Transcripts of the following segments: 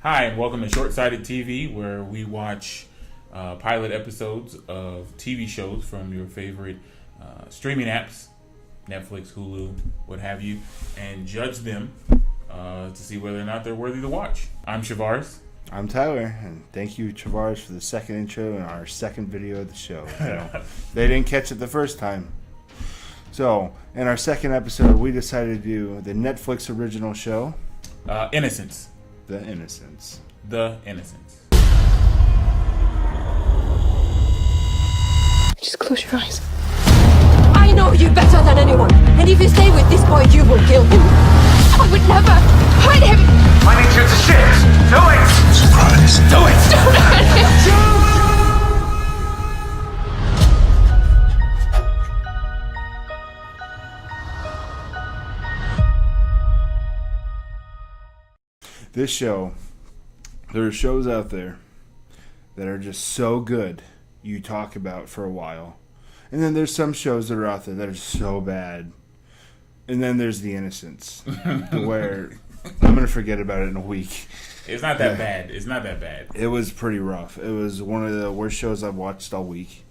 Hi, and welcome to Shortsighted TV, where we watch pilot episodes of TV shows from your favorite streaming apps, Netflix, Hulu, what have you, and judge them to see whether or not they're worthy to watch. I'm Chavaras. I'm Tyler, and thank you, Chavaras, for the second intro and our second video of the show. They didn't catch it the first time. So, in our second episode, we decided to do the Netflix original show, Innocence. The Innocence. The Innocence. Just close your eyes. I know you better than anyone, and if you stay with this boy, you will kill him. I would never hurt him. I need you to shift. Do it. Surprise. Do it. Don't hurt him. This show, there are shows out there that are just so good you talk about for a while. And then there's some shows that are out there that are so bad. And then there's The Innocence, where I'm going to forget about it in a week. It's not that bad. It's not that bad. It was pretty rough. It was one of the worst shows I've watched all week.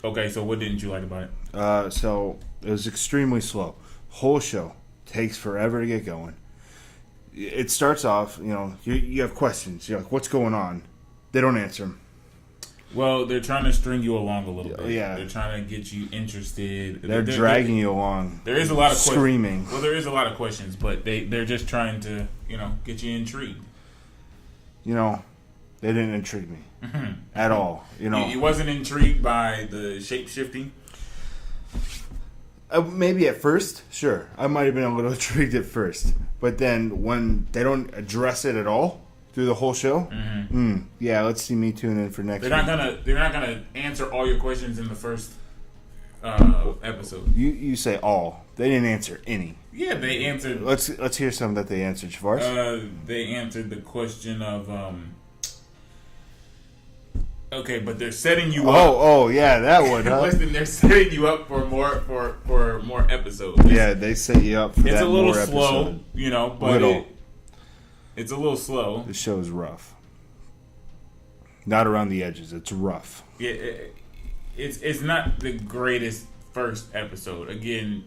Okay, so what didn't you like about it? So it was extremely slow. Whole show takes forever to get going. It starts off, you have questions. You're like, what's going on? They don't answer them. Well, they're trying to string you along a little bit. Yeah. They're trying to get you interested. They're dragging you along. There is a lot of screaming. Well, there is a lot of questions, but they're just trying to, get you intrigued. They didn't intrigue me at all. You wasn't intrigued by the shape shifting. Maybe at first, sure. I might have been a little intrigued at first, but then when they don't address it at all through the whole show, yeah, let's see me tune in for next. They're not gonna answer all your questions in the first episode. You say all. They didn't answer any. Yeah, they answered. Let's hear some that they answered, Chavaras. They answered the question of. Okay, but they're setting you up. Oh, yeah, that one. Huh? Listen, they're setting you up for more episodes. Yeah, they set you up for that more episode. It's a little slow, but it's a little slow. The show is rough. Not around the edges. It's rough. Yeah, it's not the greatest first episode. Again,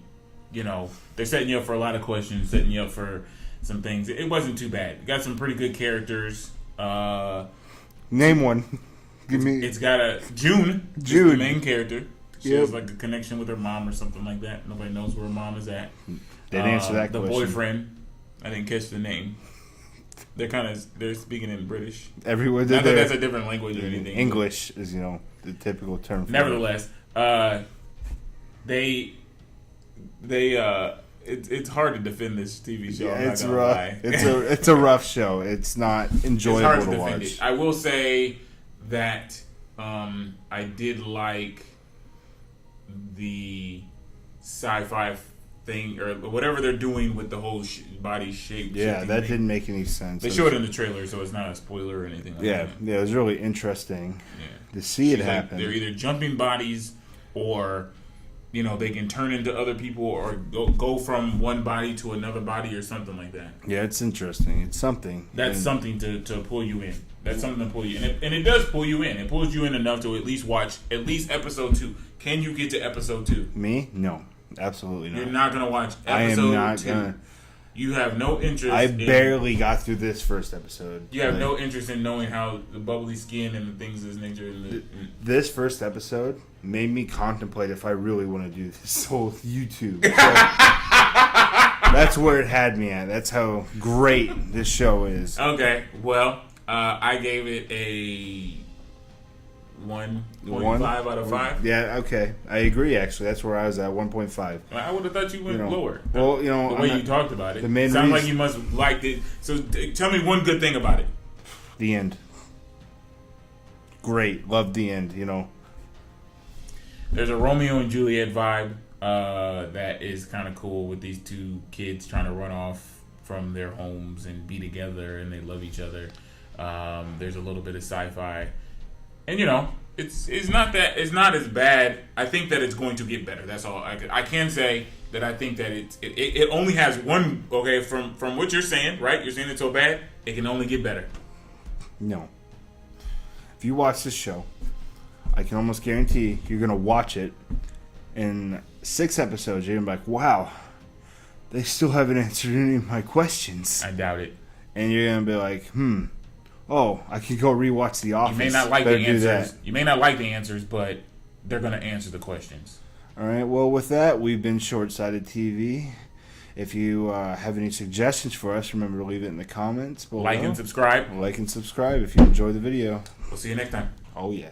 they're setting you up for a lot of questions, setting you up for some things. It wasn't too bad. You got some pretty good characters. Name one. It's got a June, the main character. She has like a connection with her mom or something like that. Nobody knows where her mom is at. They didn't answer that question. question. The boyfriend, I didn't catch the name. They're speaking in British. Everywhere. Not that that's a different language or anything. English is the typical term. For nevertheless, it's hard to defend this TV show. Yeah, I'm it's not gonna rough. lie. It's a rough show. It's not enjoyable it's hard to watch. it. I will say that I did like the sci-fi thing or whatever they're doing with the whole body shape. Yeah, that didn't make any sense. They show it in the trailer, so it's not a spoiler or anything like that. Yeah, it was really interesting to see it happen. They're either jumping bodies or they can turn into other people or go from one body to another body or something like that. Yeah, it's interesting. It's something. That's something to pull you in. That's something to pull you in. And it does pull you in. It pulls you in enough to at least watch at least episode 2. Can you get to episode 2? Me? No. Absolutely not. You're not going to watch episode 2. I am not going to. You have no interest. I barely got through this first episode. You have no interest in knowing how the bubbly skin and the things of this nature. This first episode made me contemplate if I really want to do this whole YouTube. So that's where it had me at. That's how great this show is. Okay, well, I gave it a 1.5 out of 5. Yeah, okay. I agree, actually. That's where I was at, 1.5. I would have thought you went lower. Well, the way you talked about it. The main sounds like you must have liked it. So tell me one good thing about it. The end. Great. Loved the end, There's a Romeo and Juliet vibe that is kind of cool with these two kids trying to run off from their homes and be together and they love each other. There's a little bit of sci-fi. And it's not as bad. I think that it's going to get better. That's all I can say. That I think that it only has one. Okay, from what you're saying, right? You're saying it's so bad. It can only get better. No. If you watch this show, I can almost guarantee you're going to watch it. In 6 episodes, you're going to be like, wow, they still haven't answered any of my questions. I doubt it. And you're going to be like, oh, I could go rewatch The Office. You may not like the answers. You may not like the answers, but they're going to answer the questions. All right, well, with that, we've been Shortsighted TV. If you have any suggestions for us, remember to leave it in the comments below. Like and subscribe. Like and subscribe if you enjoy the video. We'll see you next time. Oh, yeah.